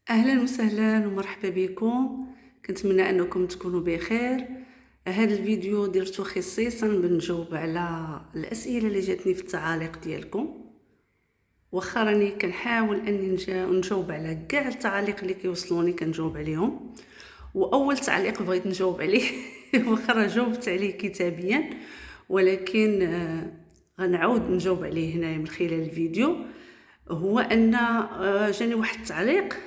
اهلا وسهلا ومرحبا بكم. كنتمنى انكم تكونوا بخير. هذا الفيديو درته خصيصا بنجاوب على الاسئله اللي جاتني في التعاليق ديالكم. واخا راني كنحاول اني نجاوب على كاع التعاليق اللي كيوصلوني كنجاوب عليهم. واول تعليق بغيت نجاوب عليه واخا راه جاوبت عليه كتابيا، ولكن غنعاود نجاوب عليه هنا من خلال الفيديو. هو ان جاني واحد التعليق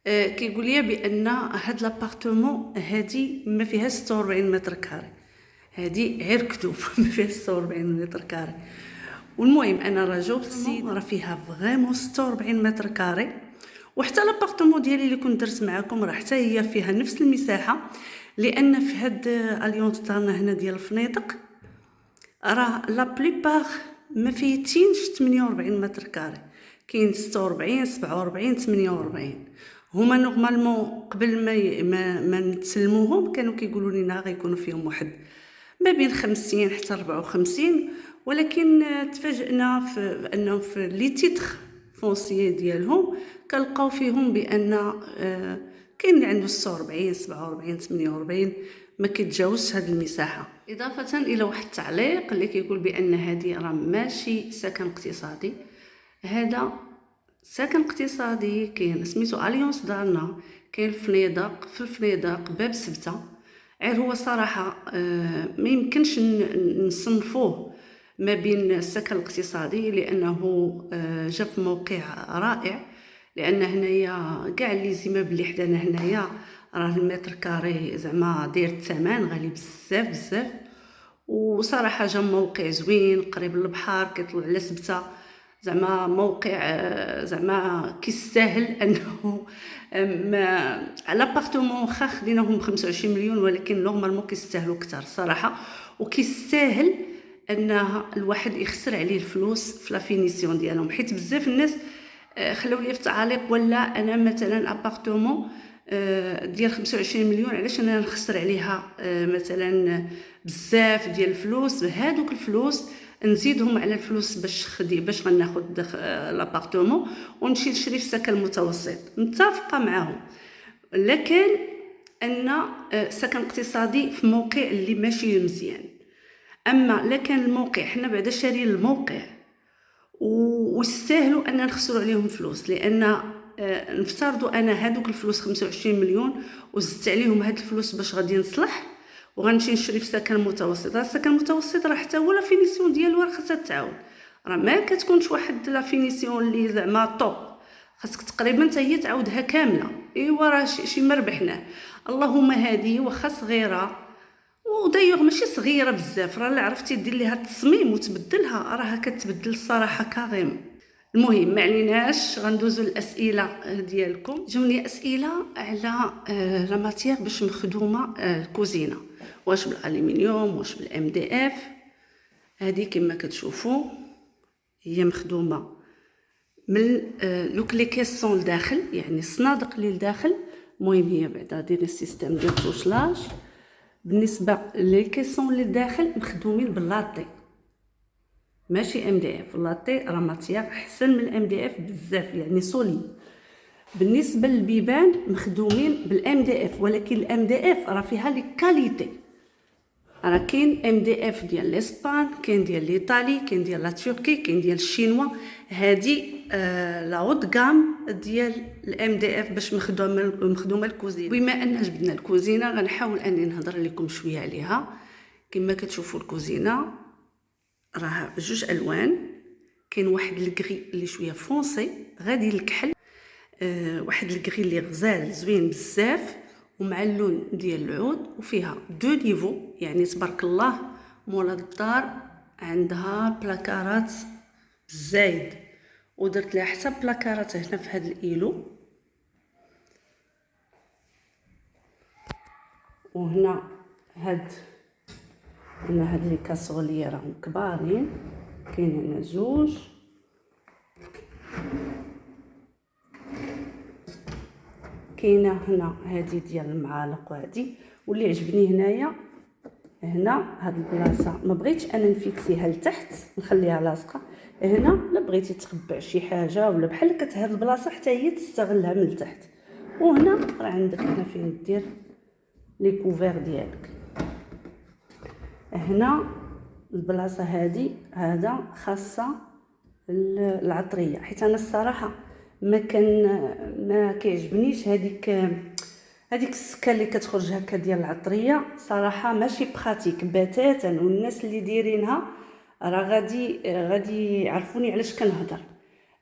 كيقول لي بان هاد لابارتمون هادي ما فيها 46 متر كاري، هادي غير كذوب ما فيها 46 متر كاري. والمهم انا راه جاوبت السيد راه فيها فريمون 46 متر كاري، وحتى لابارتمون ديالي اللي كنت درت معكم راه حتى هي فيها نفس المساحه، لان في هاد اليونس دارنا هنا ديال الفنيدق راه لا بليبار ما فيتينش 48 متر كاري، كاين 46 47 48. هما نورمالمون قبل ما نتسلموهم كانوا كيقولوا لنا غيكونوا فيهم واحد ما بين 50 حتى 54، ولكن تفاجئنا في انهم في لي تيتر فونسيي ديالهم كنلقاو فيهم بان كاين اللي عنده 46 47 48 ما كيتجاوزش هذه المساحه. اضافه الى واحد التعليق اللي كيقول بان هذه راه ماشي سكن اقتصادي، هذا سكن اقتصادي كاين سميتو اليونس دارنا، كاين في الفنيدق باب سبتة. غير هو صراحه ما يمكنش نصنفوه ما بين السكن الاقتصادي، لانه جا في موقع رائع، لان هنايا كاع لي زيماب اللي حدانا هنايا راه المتر كاري زعما داير الثمن غالي بزاف بزاف. وصراحه جا موقع زوين قريب للبحر كيطلع على سبته، زعما موقع زعما كيستاهل انه لابارتمون واخا خديناهم ب 25 مليون، ولكن نورمالمون كيستاهلوا اكثر صراحه، وكيستاهل ان الواحد يخسر عليه الفلوس في لا فينيسيون ديالهم. حيت بزاف الناس خلاو لي في التعاليق ولا انا مثلا ابارتمون ديال 25 مليون علاش انا نخسر عليها مثلا بزاف ديال الفلوس، هادوك الفلوس نزيدهم على الفلوس باش غناخذ لابارتمون ونمشي نشري في سكن متوسط. متفقه معاهم، لكن ان سكن اقتصادي في موقع اللي ماشي مزيان. اما لكن الموقع حنا بعدا شارين الموقع ويستاهلوا ان نخسروا عليهم فلوس، لان نفترضوا انا هذوك الفلوس 25 مليون وزدت عليهم هاد الفلوس باش غادي نصلح وغنمشي نشري في سكن متوسط. السكن المتوسط راه حتى هو لا فينيسيون ديالو راه خاصها تعاون، راه ما كتكونش واحد لا فينيسيون اللي زعما طوب، خاصك تقريبا حتى هي تعاودها كامله. ايوا راه شي ما ربحناه. اللهم هذه واخا صغيره، ودايوغ ماشي صغيره بزاف، راه لا عرفتي دير ليها التصميم وتبدلها راها كتبدل الصراحه كاريم. المهم ما عليناش، غندوزو الاسئله ديالكم. جاوني اسئله على لا ماتيير باش مخدومه الكوزينه، واش بالالومنيوم واش بالام دي اف. هذه كما كتشوفوا هي مخدومه من لوك لي كيسون لداخل، يعني الصنادق اللي لداخل. المهم هي بعدا دايره السيستم ديال التوشلاج. بالنسبه لي كيسون اللي لداخل مخدومين باللاطي ماشي ام دي اف. اللاتي راه ماتيير احسن من الام دي اف بزاف، يعني سوليد. بالنسبه للبيبان مخدومين بالام دي اف، ولكن الام دي اف راه فيها لي كاليتي، راه كاين ام دي اف ديال الاسبان، كاين ديال الايطالي، كاين ديال لا تركي، كاين ديال الشينوا. هادي لا هوت غام ديال الام دي اف باش مخدومه الكوزينه. بما ان جبدنا الكوزينه غنحاول اني نهضر لكم شويه عليها. كما كتشوفوا الكوزينه راه بجوج الوان، كاين واحد الكري اللي شويه فونسي غادي للكحل، واحد الكري اللي غزال زوين بزاف ومع اللون ديال العود، وفيها دو نيفو. يعني تبارك الله مولا الدار عندها بلاكارات زايد، ودرت لها حتى بلاكارات هنا في هذا الايلو، وهنا هاد لي كاسولي راهم كبارين، كاين هنا زوج، كاينه هنا هذه ديال المعالق وهذه. واللي عجبني هنايا هنا هاد البلاصه ما بغيتش انا نفيكسيها لتحت نخليها لاصقه، هنا لا بغيتي تخبع شي حاجه ولا بحال هاد البلاصه حتى هي تستغلها من التحت. وهنا راه عندك هنا فين دير لي كوفير ديالك. هنا البلاصه هذا خاصه العطريه، حيت انا الصراحه ما كيعجبنيش هذيك السكه اللي كتخرج هكا ديال العطريه، صراحه ماشي براتيك بتاتا. والناس اللي دايرينها راه غادي يعرفوني علاش كنهضر.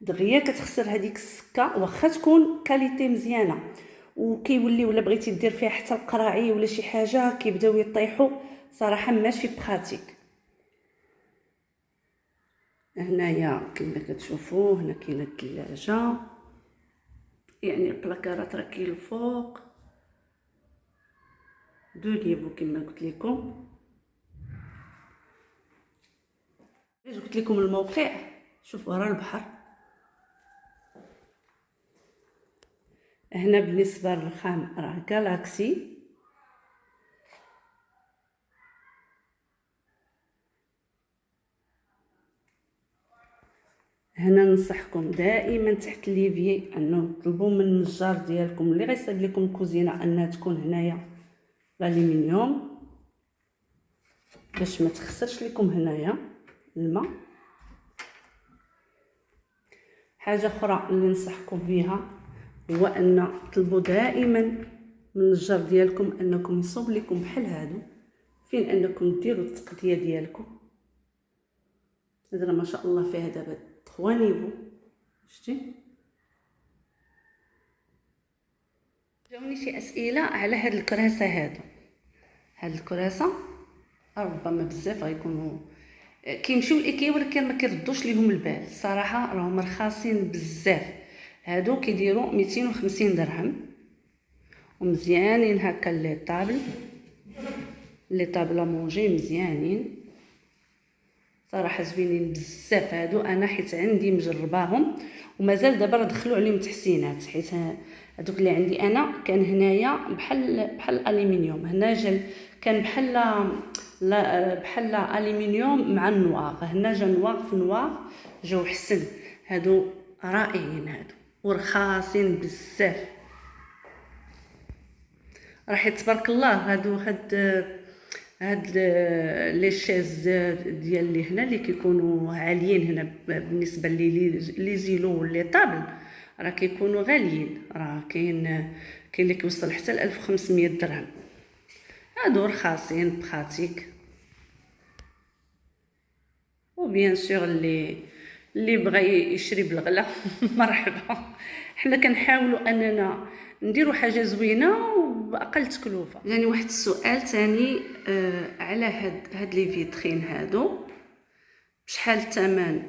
دغيا كتخسر هذيك السكه، واخا تكون كاليتي مزيانه وكيولي ولا بغيتي دير فيها حتى القراعي ولا شي حاجه كيبداو يطيحوا، صراحه ماشي براتيك. هنايا كما كتشوفوا هنا كاينه الثلاجه، يعني البلاكارات راه كاين الفوق دو نيفو كما قلت لكم. قلت لكم الموقع، شوفوا راه البحر. هنا بالنسبه للخام راه جالاكسي. هنا ننصحكم دائما تحت ليفي انه تطلبوا من النجار ديالكم اللي غيصايب لكم الكوزينه انها تكون هنايا الالومنيوم باش ما تخسرش لكم هنايا الماء. حاجه اخرى اللي ننصحكم بها هو ان تطلبوا دائما من النجار ديالكم انكم يصوب لكم بحال هادو فين انكم ديروا التقديه ديالكم. هذا ما شاء الله فيها دابا 3 نيفو. شتي جاوني شي اسئله على هاد الكراسه هاد الكراسه ربما بزاف غيكونوا كيمشيو لايكيا ولكن ما كيردوش ليهم البال. صراحه راهم رخاصين بزاف. هادو كيديروا 250 درهم ومزيانين هكا لي طابل مونجي مزيانين صراحه زوينين بزاف هادو. انا حيت عندي مجرباهم ومازال دابا راه دخلوا عليهم تحسينات، حيت هذوك اللي عندي انا كان هنايا بحال الالومنيوم، هنا كان بحال الالومنيوم مع النواغ، هنا جا نواغ في نواغ جاو حسن. هادو رائعين هادو ورخاصين بزاف. راح تبارك الله. هاد لي شيز ديال اللي هنا اللي كيكونوا عاليين هنا بالنسبه لي زيلو ولي طابل راه كيكونوا غاليين. راه كاين اللي كيوصل حتى ل 1500 درهم. هادو رخاصين براتيك. وبيان سور اللي بغى يشري بالغلا مرحبا. حنا كنحاولوا اننا نديروا حاجه زوينه وباقل تكلفه. يعني واحد السؤال ثاني على هاد لي فيترين هادو بشحال الثمن؟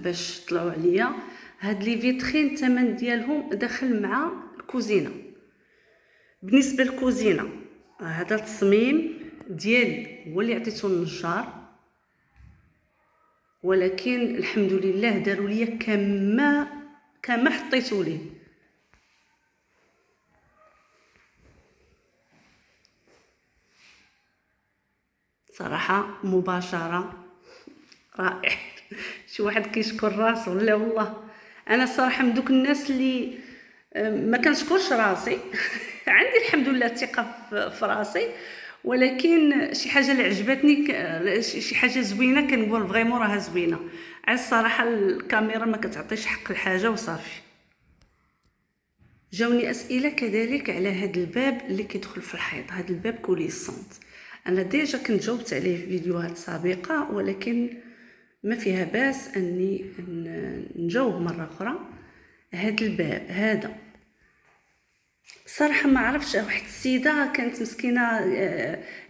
باش طلعوا عليا هاد لي فيترين الثمن ديالهم داخل مع الكوزينه. بالنسبه للكوزينه هذا التصميم ديالي هو اللي عطيته للنجار، ولكن الحمد لله داروا لي كما حطيتو ليه. صراحه مباشره رائع. شي واحد كيشكر راسو. لا والله انا الصراحه من دوك الناس اللي ما كنشكرش راسي عندي الحمد لله الثقه في راسي، ولكن شي حاجه اللي عجبتني شي حاجه زوينه كنقول فريمون راها زوينه. على الصراحه الكاميرا ما كتعطيش حق الحاجه وصافي. جاوني اسئله كذلك على هذا الباب اللي كيدخل في الحيط، هذا الباب كوليسونت. انا ديجا كنت جاوبت عليه في فيديوهات سابقه، ولكن ما فيها باس اني نجاوب مره اخرى. هذا الباب هذا صراحه ما عرفتش، واحد السيده كانت مسكينه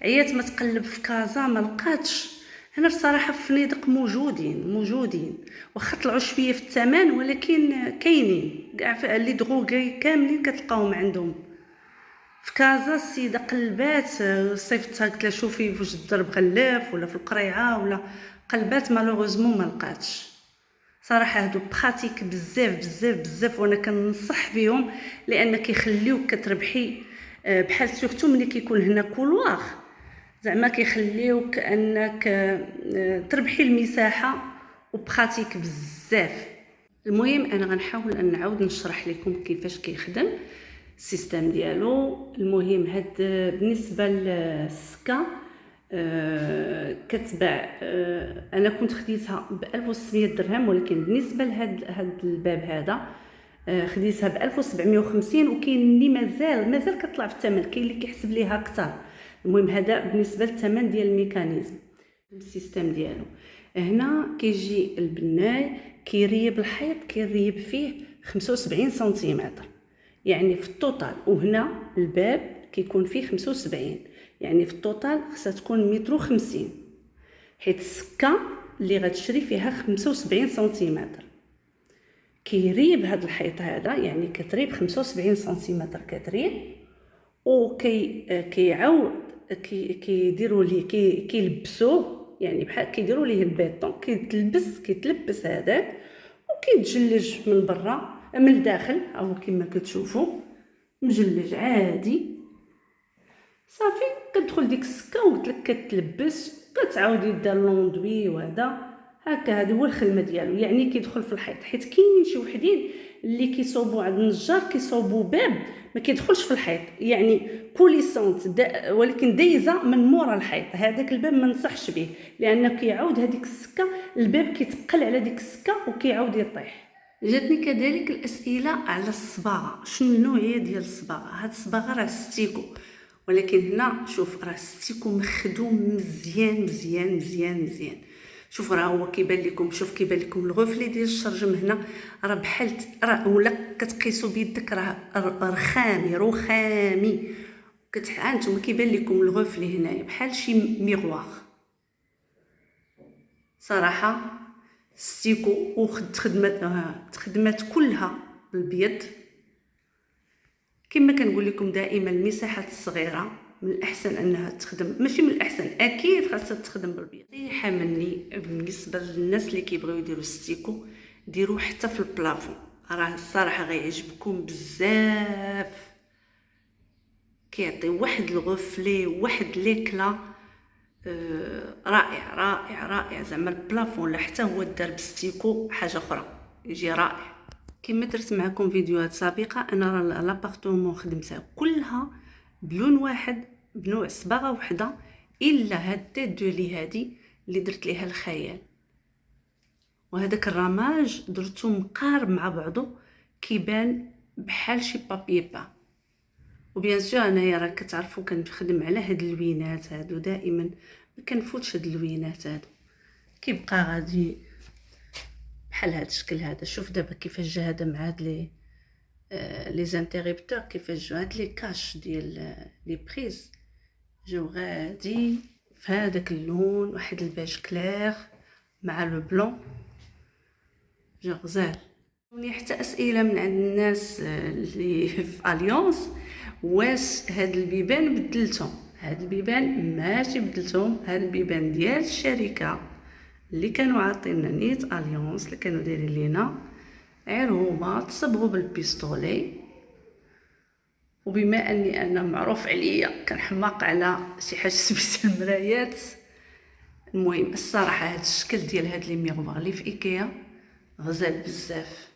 عيات ما تقلب في كازا ما لقاتش. هنا بصراحه في فنادق موجودين واخا طلعوا شويه في الثمن، ولكن كاينين كاع لي دغوغي كاملين كتلقاوهم عندهم في كازا. السيده قلبات صيفطها قلت لها شوفي واش الدرب غلاف ولا في القريعه ولا قلبات، مالوغوزمون ما لقاتش. صراحه هادو براتيك بزاف وانا كننصح بهم لان كيخليوك كتربحي بحال سورتو ملي كيكون هنا كولواغ، زعما كيخليوك انك تربحي المساحه وبراتيك بزاف. المهم انا غنحاول ان نعاود نشرح لكم كيفاش كيخدم السيستم ديالو. المهم هاد بالنسبه للسكه كتباع، انا كنت خديتها ب 1600 درهم، ولكن بالنسبه لهاد الباب هذا خديتها ب 1750. وكاين اللي مازال كطلع في الثمن، كاين اللي كيحسب ليها اكثر. المهم هذا بالنسبه للثمن ديال الميكانيزم السيستم ديالو. هنا كيجي البناي كيريب الحيط، كيريب فيه 75 سنتيمتر يعني في التوتال، وهنا الباب كيكون فيه 75 يعني في التوتال خصها تكون 150 متر، حيت السكه اللي غتشري فيها 75 سنتيمتر. كيريب هذا الحيط هذا، يعني كتريب 75 سنتيمتر كتريب، كيعاود كيديروا ليه كيلبسوه، يعني بحال كيديروا ليه البيطون، كيتلبس هذاك وكيتجلج من برا من الداخل، او كما كتشوفوا مجلج عادي صافي. كتدخل ديك السكه وقلت لك كتلبس، كتعاودي دير لوندوي وهذا هكا. هذا هو الخدمه ديالو، يعني كيدخل في الحيط. حيت كاينين شي وحدين اللي كيصوبوا عند النجار كيصوبوا باب ما كيدخلش في الحيط، يعني كوليسونت ولكن دايزه من مورا الحيط. هذاك الباب ما نصحش به، لانه كيعاود هذيك السكه، الباب كيتقل على ديك السكه وكيعاود يطيح. جاتني كذلك الاسئله على الصباغه، شنو النوعيه ديال الصباغه. هاد الصباغه راه ستيكو، ولكن هنا شوف راه ستيكو مخدوم مزيان مزيان مزيان مزيان. شوف راه هو كيبان لكم، شوف كيبان لكم الغفلي ديال الشرجم هنا، راه بحال راه ولا كتقيسوا بيدك راه رخامي. هانتوما كيبان لكم الغفلي هنايا بحال شي ميغوار. صراحه ستيكو خدمات كلها بالبيض. كما كنقول لكم دائما المساحات الصغيره من الاحسن انها تخدم، ماشي من الاحسن، اكيد خاصها تخدم بالبيض. نصيحه مني بالنسبه للناس اللي كيبغيو يديروا ستيكو، ديروه حتى في البلافون، راه الصراحه غيعجبكم بزاف. كيعطي واحد الغفلي واحد ليكلا رائع رائع رائع. زعما البلافون لا حتى هو دار بستيكو حاجه اخرى، يجي رائع. كما درت معكم فيديوهات سابقه، انا راه لابارتمون خدمتها كلها بلون واحد بنوع صباغه وحده، الا هاد تيت دو لي هادي اللي درت ليها الخيال، وهذاك الرماج درتو مقارب مع بعضو كيبان بحال شي بابي با. وبيان سور انايا راه كتعرفوا كنخدم على هاد اللوينات هادو دائما، ما كنفوتش هاد اللوينات هادو، كيبقى غادي بحال هاد الشكل هذا. شوف دابا كيفاش جا هذا مع هاد لي زانتيريبتور، كيفاش جا هاد لي كاش ديال لي بريز، جاو غادي في هذاك اللون، واحد الباج كلير مع لو بلون، جا غزال. وني حتى اسئله من عند الناس اللي في اليونس، واش هاد البيبان بدلتهم؟ هاد البيبان ماشي بدلتهم، هاد البيبان ديال الشركه اللي كانوا عاطينا نيت اليونس، اللي كانوا دايرين لينا غير هما تصبغوا بالبيستولي. وبما اني انا معروف عليا كنحماق على شي حاجه سميتها المرايات، المهم الصراحه هاد الشكل ديال هاد لي ميغوار اللي في ايكيا غزال بزاف.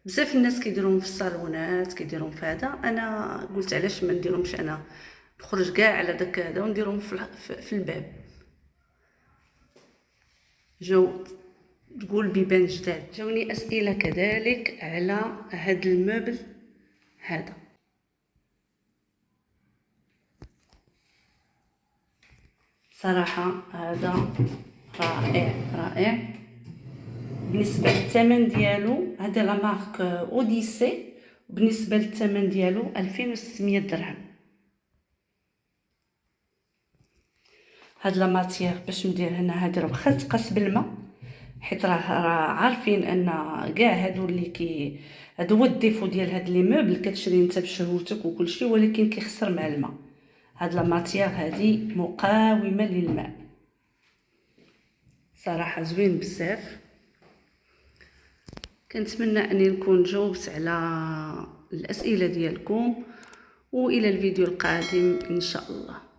بزاف الناس كيديروهم في الصالونات، كيديروهم في هذا. انا قلت علاش ما نديرهمش انا، نخرج كاع على داك هذا ونديرهم في الباب. جاو تقول بيبان جداد. جاوني اسئله كذلك على هاد الموبل هذا. صراحه هذا رائع رائع. بالنسبه للثمن ديالو، هذا لا مارك اوديسي، بالنسبه للثمن ديالو 2600 درهم. هاد لا ماتيير باش ندير هنا هادي راه واخا تقاس بالماء، حيت راه عارفين ان كاع هادو اللي هادو هو الديفو ديال هاد لي موبل، كتشري نتا بشهوتك وكلشي، ولكن كيخسر مع الماء. هاد لا ماتيير هادي مقاومه للماء، صراحه زوين بزاف. كنتمنى اني نكون جاوبت على الاسئله ديالكم، والى الفيديو القادم ان شاء الله.